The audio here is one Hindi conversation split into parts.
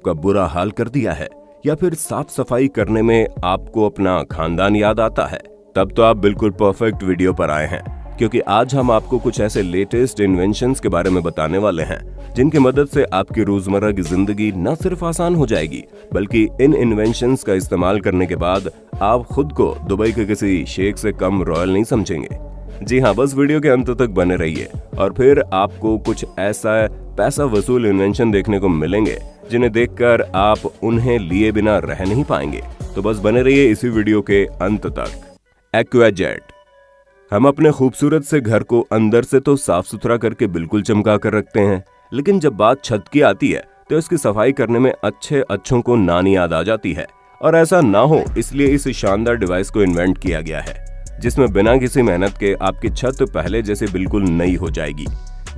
का बुरा हाल कर दिया है, या फिर साफ सफाई करने में आपको अपना खानदान याद आता है, तब तो आप बिल्कुल परफेक्ट वीडियो पर आए हैं, क्योंकि आज हम आपको कुछ ऐसे लेटेस्ट इन्वेंशंस के बारे में बताने वाले हैं जिनकी मदद से आपकी रोजमर्रा की जिंदगी न सिर्फ आसान हो जाएगी, बल्कि इन इन्वेंशंस का इस्तेमाल करने के बाद आप खुद को दुबई के किसी शेख से कम रॉयल नहीं समझेंगे। जी हाँ, बस वीडियो के अंत तक बने रहिए और फिर आपको कुछ ऐसा पैसा वसूल इन्वेंशन देखने को मिलेंगे जिन्हें देखकर आप उन्हें लिए बिना रह नहीं पाएंगे। तो बस बने रहिए इसी वीडियो के अंत तक। एक्वाजेट। हम अपने खूबसूरत से घर को अंदर से तो साफ सुथरा करके बिल्कुल चमका कर रखते हैं, लेकिन जब बात छत की आती है तो इसकी सफाई करने में अच्छों को नानी याद आ जाती है। और ऐसा ना हो इसलिए इस शानदार डिवाइस को इन्वेंट किया गया है, जिसमें बिना किसी मेहनत के आपकी छत पहले जैसे बिल्कुल नई हो जाएगी।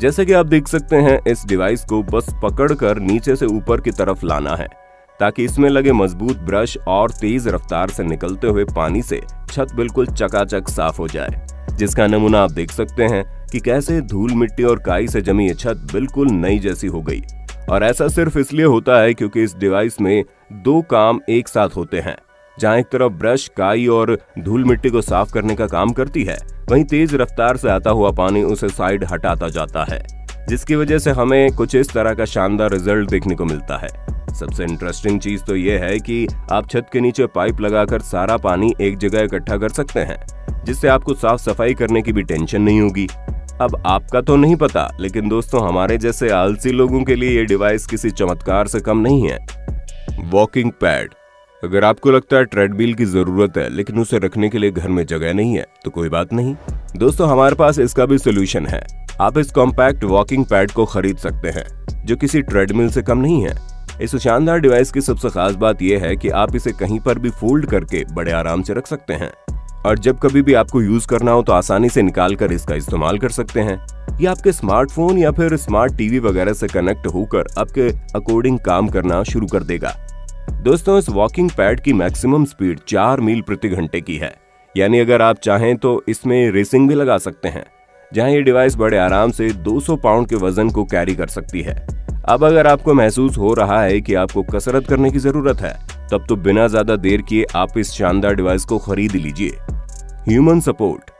जैसे कि आप देख सकते हैं, इस डिवाइस को बस पकड़कर नीचे से ऊपर की तरफ लाना है ताकि इसमें लगे मजबूत ब्रश और तेज रफ्तार से निकलते हुए पानी से छत बिल्कुल चकाचक साफ हो जाए, जिसका नमूना आप देख सकते हैं कि कैसे धूल मिट्टी और काई से जमी ये छत बिल्कुल नई जैसी हो गई। और ऐसा सिर्फ इसलिए होता है क्योंकि इस डिवाइस में दो काम एक साथ होते हैं। जहां एक तरफ ब्रश काई और धूल मिट्टी को साफ करने का काम करती है, वहीं तेज रफ्तार से आता हुआ पानी उसे साइड हटाता जाता है, जिसकी वजह से हमें कुछ इस तरह का शानदार रिजल्ट देखने को मिलता है। सबसे इंटरेस्टिंग चीज तो यह है कि आप छत के नीचे पाइप लगाकर सारा पानी एक जगह इकट्ठा कर सकते हैं, जिससे आपको साफ सफाई करने की भी टेंशन नहीं होगी। अब आपका तो नहीं पता, लेकिन दोस्तों हमारे जैसे आलसी लोगों के लिए ये डिवाइस किसी चमत्कार से कम नहीं है। Walking pad. अगर आपको लगता है ट्रेडमिल की जरूरत है लेकिन उसे रखने के लिए घर में जगह नहीं है, तो कोई बात नहीं दोस्तों, हमारे पास इसका भी सोल्यूशन है। आप इस कॉम्पैक्ट वॉकिंग पैड को खरीद सकते हैं जो किसी ट्रेडमिल से कम नहीं है। इस शानदार डिवाइस की सबसे खास बात यह है कि आप इसे कहीं पर भी फोल्ड करके बड़े आराम से रख सकते हैं, और जब कभी भी आपको यूज करना हो तो आसानी से निकाल कर इसका इस्तेमाल कर सकते हैं। ये आपके स्मार्टफोन या फिर स्मार्ट टीवी वगैरह से कनेक्ट होकर आपके अकॉर्डिंग काम करना शुरू कर देगा। दोस्तों, इस वॉकिंग पैड की मैक्सिमम स्पीड 4 मील प्रति घंटे की है, यानी अगर आप चाहें तो इसमें रेसिंग भी लगा सकते हैं, जहां ये डिवाइस बड़े आराम से 200 पाउंड के वजन को कैरी कर सकती है। अब अगर आपको महसूस हो रहा है कि आपको कसरत करने की जरूरत है, तब तो बिना ज्यादा देर किए आप इस शानदार डिवाइस को खरीद लीजिए। Human support.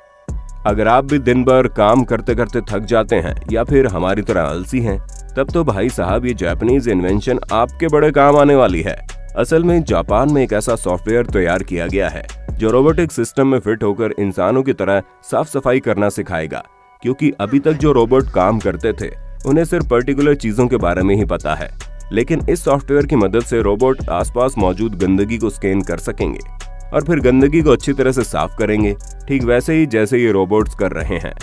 अगर आप भी दिन भर काम करते करते थक जाते हैं या फिर हमारी तरह आलसी हैं, तब तो भाई साहब ये जापानीज इन्वेंशन आपके बड़े काम आने वाली है। असल में जापान में एक ऐसा सॉफ्टवेयर तैयार किया गया है जो रोबोटिक सिस्टम में फिट होकर इंसानों की तरह साफ सफाई करना सिखाएगा, क्योंकि अभी तक जो रोबोट काम करते थे उन्हें सिर्फ पर्टिकुलर चीजों के बारे में ही पता है, लेकिन इस सॉफ्टवेयर की मदद से रोबोट आसपास मौजूद गंदगी को स्कैन कर सकेंगे और फिर गंदगी को अच्छी तरह से साफ करेंगे, ठीक वैसे ही जैसे ये रोबोट्स कर रहे हैं।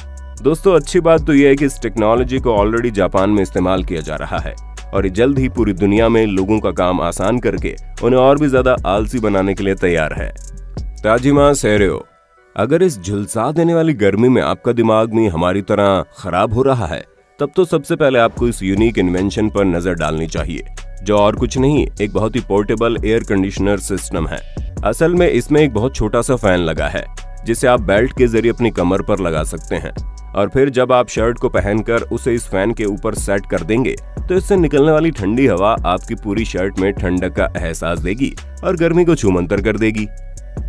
दोस्तों, अच्छी बात तो यह है कि इस टेक्नोलॉजी को ऑलरेडी जापान में इस्तेमाल किया जा रहा है और ये जल्द ही पूरी दुनिया में लोगों का काम आसान करके उन्हें और भी ज्यादा आलसी बनाने के लिए तैयार है। ताजिमा सेरेओ। अगर इस झुलसा देने वाली गर्मी में आपका दिमाग भी हमारी तरह खराब हो रहा है, तब तो सबसे पहले आपको इस यूनिक इन्वेंशन पर नजर डालनी चाहिए, जो और कुछ नहीं, एक बहुत ही पोर्टेबल एयर कंडीशनर सिस्टम है। असल में इसमें एक बहुत छोटा सा फैन लगा है जिसे आप बेल्ट के जरिए अपनी कमर पर लगा सकते हैं, और फिर जब आप शर्ट को पहनकर उसे इस फैन के ऊपर सेट कर देंगे तो इससे निकलने वाली ठंडी हवा आपकी पूरी शर्ट में ठंडक का एहसास देगी और गर्मी को छूमंतर कर देगी।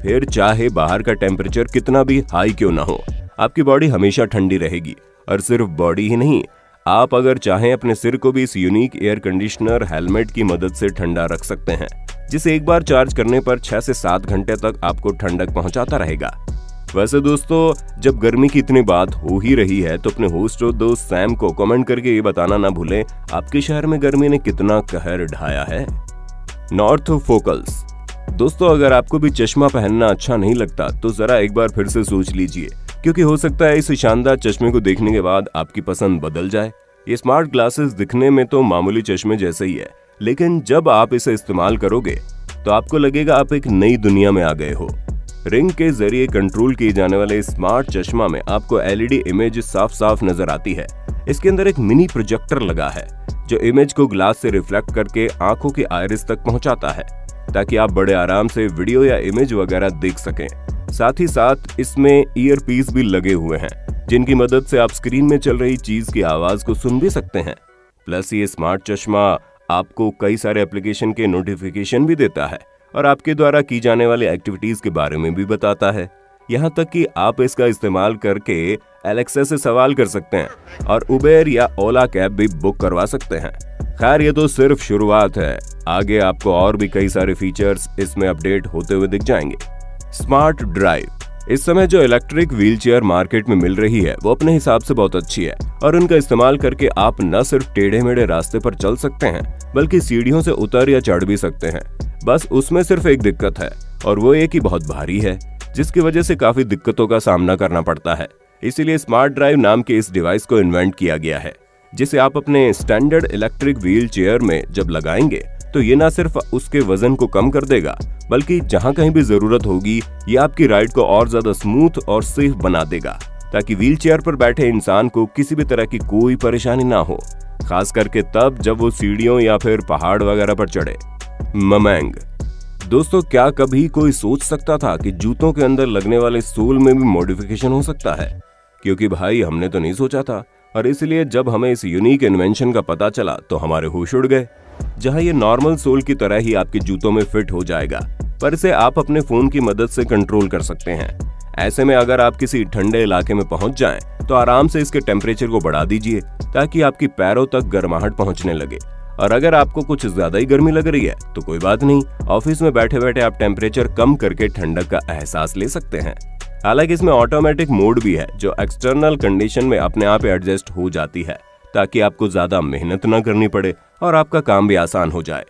फिर चाहे बाहर का टेम्परेचर कितना भी हाई क्यों ना हो, आपकी बॉडी हमेशा ठंडी रहेगी। और सिर्फ बॉडी ही नहीं, आप अगर चाहें अपने सिर को भी इस यूनिक एयर कंडीशनर हेलमेट की मदद से ठंडा रख सकते हैं, जिसे एक बार चार्ज करने पर 6 से 7 घंटे तक आपको ठंडक पहुंचाता रहेगा। वैसे दोस्तों, जब गर्मी की इतनी बात हो ही रही है तो अपने होस्ट और दोस्त सैम को कमेंट करके ये बताना ना भूलें आपके शहर में गर्मी ने कितना कहर ढाया है। North vocals. दोस्तों, अगर आपको भी चश्मा पहनना अच्छा नहीं लगता तो जरा एक बार फिर से सोच लीजिए, क्योंकि हो सकता है इस शानदार चश्मे को देखने के बाद आपकी पसंद बदल जाए। ये स्मार्ट ग्लासेस दिखने में तो मामूली चश्मे जैसे ही है, लेकिन जब आप इसे इस्तेमाल करोगे तो आपको लगेगा आप एक नई दुनिया में आ गए हो। रिंग के जरिए कंट्रोल किए जाने वाले स्मार्ट चश्मा में आपको एलईडी इमेज साफ साफ नजर आती है। इसके अंदर एक मिनी प्रोजेक्टर लगा है जो इमेज को ग्लास से रिफ्लेक्ट करके आंखों की आयरिस तक पहुंचाता है, ताकि आप बड़े आराम से वीडियो या इमेज वगैरह देख सकें। साथ ही साथ इसमें ईयरपीस भी लगे हुए हैं, जिनकी मदद से आप स्क्रीन में चल रही चीज की आवाज को सुन भी सकते हैं। प्लस ये स्मार्ट चश्मा आपको कई सारे एप्लीकेशन के नोटिफिकेशन भी देता है और आपके द्वारा की जाने वाली एक्टिविटीज के बारे में भी बताता है। यहाँ तक कि आप इसका इस्तेमाल करके एलेक्सा से सवाल कर सकते हैं और उबेर या ओला कैब भी बुक करवा सकते हैं। खैर, ये तो सिर्फ शुरुआत है, आगे आपको और भी कई सारे फीचर्स इसमें अपडेट होते हुए दिख जाएंगे। Smart drive. इस समय जो इलेक्ट्रिक व्हीलचेयर मार्केट में मिल रही है वो अपने हिसाब से बहुत अच्छी है और उनका इस्तेमाल करके आप न सिर्फ टेढ़े मेढ़े रास्ते पर चल सकते हैं बल्कि सीढ़ियों से उतर या चढ़ भी सकते हैं। बस उसमें सिर्फ एक दिक्कत है और वो ये कि बहुत भारी है, जिसकी वजह से काफी दिक्कतों का सामना करना पड़ता है। इसीलिए स्मार्ट ड्राइव नाम के इस डिवाइस को इन्वेंट किया गया है, जिसे आप अपने स्टैंडर्ड इलेक्ट्रिक व्हील चेयर में जब लगाएंगे तो ये न सिर्फ उसके वजन को कम कर देगा बल्कि जहां कहीं भी जरूरत होगी ये आपकी राइड को और ज्यादा स्मूथ और सेफ बना देगा, ताकि व्हील चेयर पर बैठे इंसान को किसी भी तरह की कोई परेशानी ना हो, खास करके तब जब वो सीढ़ियों या फिर पहाड़ वगैरह पर चढ़े। ममैंग। दोस्तों, क्या कभी कोई सोच सकता था कि जूतों के अंदर लगने वाले सोल में भी मॉडिफिकेशन हो सकता है? क्योंकि भाई हमने तो नहीं सोचा था, और इसलिए जब हमें इस यूनिक इन्वेंशन का पता चला तो हमारे होश उड़ गए। जहां ये नॉर्मल सोल की तरह ही आपके जूतों में फिट हो जाएगा, पर इसे आप अपने फोन की मदद से कंट्रोल कर सकते हैं। ऐसे में अगर आप किसी ठंडे इलाके में पहुंच जाएं, तो आराम से इसके टेम्परेचर को बढ़ा दीजिए ताकि आपकी पैरों तक गर्माहट पहुंचने लगे। और अगर आपको कुछ ज्यादा ही गर्मी लग रही है तो कोई बात नहीं, ऑफिस में बैठे बैठे आप टेम्परेचर कम करके ठंडक का एहसास ले सकते हैं। हालांकि इसमें ऑटोमेटिक मोड भी है जो एक्सटर्नल कंडीशन में अपने आप एडजस्ट हो जाती है, ताकि आपको ज्यादा मेहनत न करनी पड़े और आपका काम भी आसान हो जाए।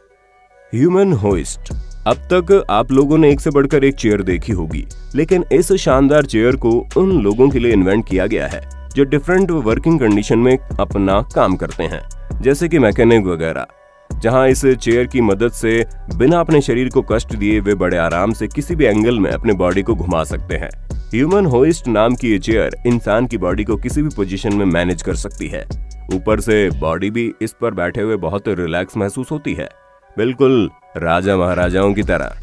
Human hoist. अब तक आप लोगों ने एक से बढ़कर एक चेयर देखी होगी, लेकिन इस शानदार चेयर को उन लोगों के लिए इन्वेंट किया गया है जो डिफरेंट वर्किंग कंडीशन में अपना काम करते हैं, जैसे कि मैकेनिक वगैरह, जहां इस चेयर की मदद से बिना अपने शरीर को कष्ट दिए वे बड़े आराम से किसी भी एंगल में अपने बॉडी को घुमा सकते हैं। ह्यूमन होइस्ट नाम की ये चेयर इंसान की बॉडी को किसी भी पोजीशन में मैनेज कर सकती है। ऊपर से बॉडी भी इस पर बैठे हुए बहुत रिलैक्स महसूस होती है, बिल्कुल राजा महाराजाओं की तरह।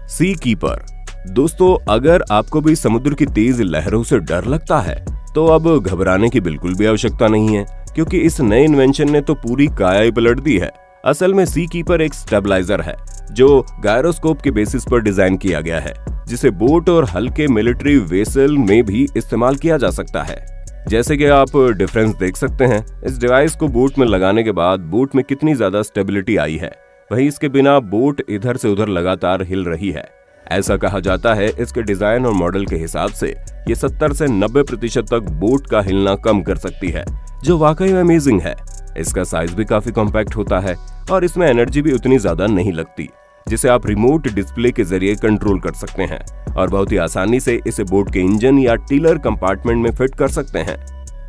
सी कीपर। दोस्तों, अगर आपको भी समुद्र की तेज लहरों से डर लगता है तो अब घबराने की बिल्कुल भी आवश्यकता नहीं है, क्योंकि इस नए इन्वेंशन ने तो पूरी काया ही पलट दी है। असल में सी कीपर एक स्टेबलाइजर है जो गायरोस्कोप के बेसिस पर डिजाइन किया गया है, जिसे बोट और हल्के मिलिट्री वेसल में भी इस्तेमाल किया जा सकता है। जैसे कि आप डिफरेंस देख सकते हैं, इस डिवाइस को बोट में लगाने के बाद बोट में कितनी ज्यादा स्टेबिलिटी आई है, वहीं इसके बिना बोट इधर से उधर लगातार हिल रही है। ऐसा कहा जाता है इसके डिजाइन और मॉडल के हिसाब से ये 70 से 90% तक बोट का हिलना कम कर सकती है, जो वाकई में अमेजिंग है। इसका साइज भी काफी कॉम्पैक्ट होता है और इसमें एनर्जी भी उतनी ज्यादा नहीं लगती, जिसे आप रिमोट डिस्प्ले के जरिए कंट्रोल कर सकते हैं और बहुत ही आसानी से इसे बोट के इंजन या टीलर कंपार्टमेंट में फिट कर सकते हैं।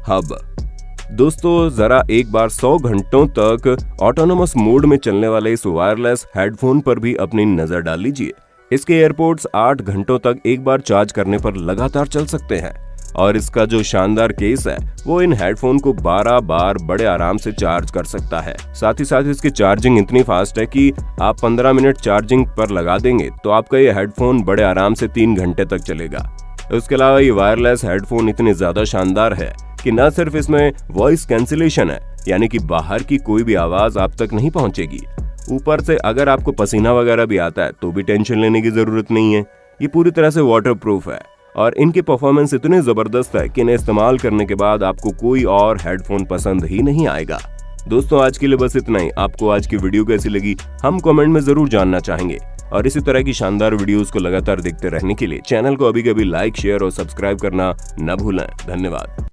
हब। दोस्तों, जरा एक बार 100 घंटों तक ऑटोनोमस मोड में चलने वाले इस वायरलेस हेडफोन पर भी अपनी नजर डाल लीजिए। इसके एयरपोर्ट्स 8 घंटों तक एक बार चार्ज करने पर लगातार चल सकते हैं और इसका जो शानदार केस है वो इन हेडफोन को 12 बार बड़े आराम से चार्ज कर सकता है। साथ ही साथ इसकी चार्जिंग इतनी फास्ट है कि आप 15 मिनट चार्जिंग पर लगा देंगे तो आपका ये हेडफोन बड़े आराम से 3 घंटे तक चलेगा। उसके अलावा ये वायरलेस हेडफोन इतने ज्यादा शानदार है कि न सिर्फ इसमें वॉइस कैंसिलेशन है, यानी कि बाहर की कोई भी आवाज आप तक नहीं पहुंचेगी, ऊपर से अगर आपको पसीना वगैरह भी आता है तो भी टेंशन लेने की जरूरत नहीं है। ये पूरी तरह से वाटरप्रूफ है और इनकी परफॉर्मेंस इतनी जबरदस्त है कि इन्हें इस्तेमाल करने के बाद आपको कोई और हेडफोन पसंद ही नहीं आएगा। दोस्तों, आज के लिए बस इतना ही। आपको आज की वीडियो कैसी लगी हम कमेंट में जरूर जानना चाहेंगे और इसी तरह की शानदार वीडियोस को लगातार देखते रहने के लिए चैनल को अभी कभी लाइक, शेयर और सब्सक्राइब करना न भूलें। धन्यवाद।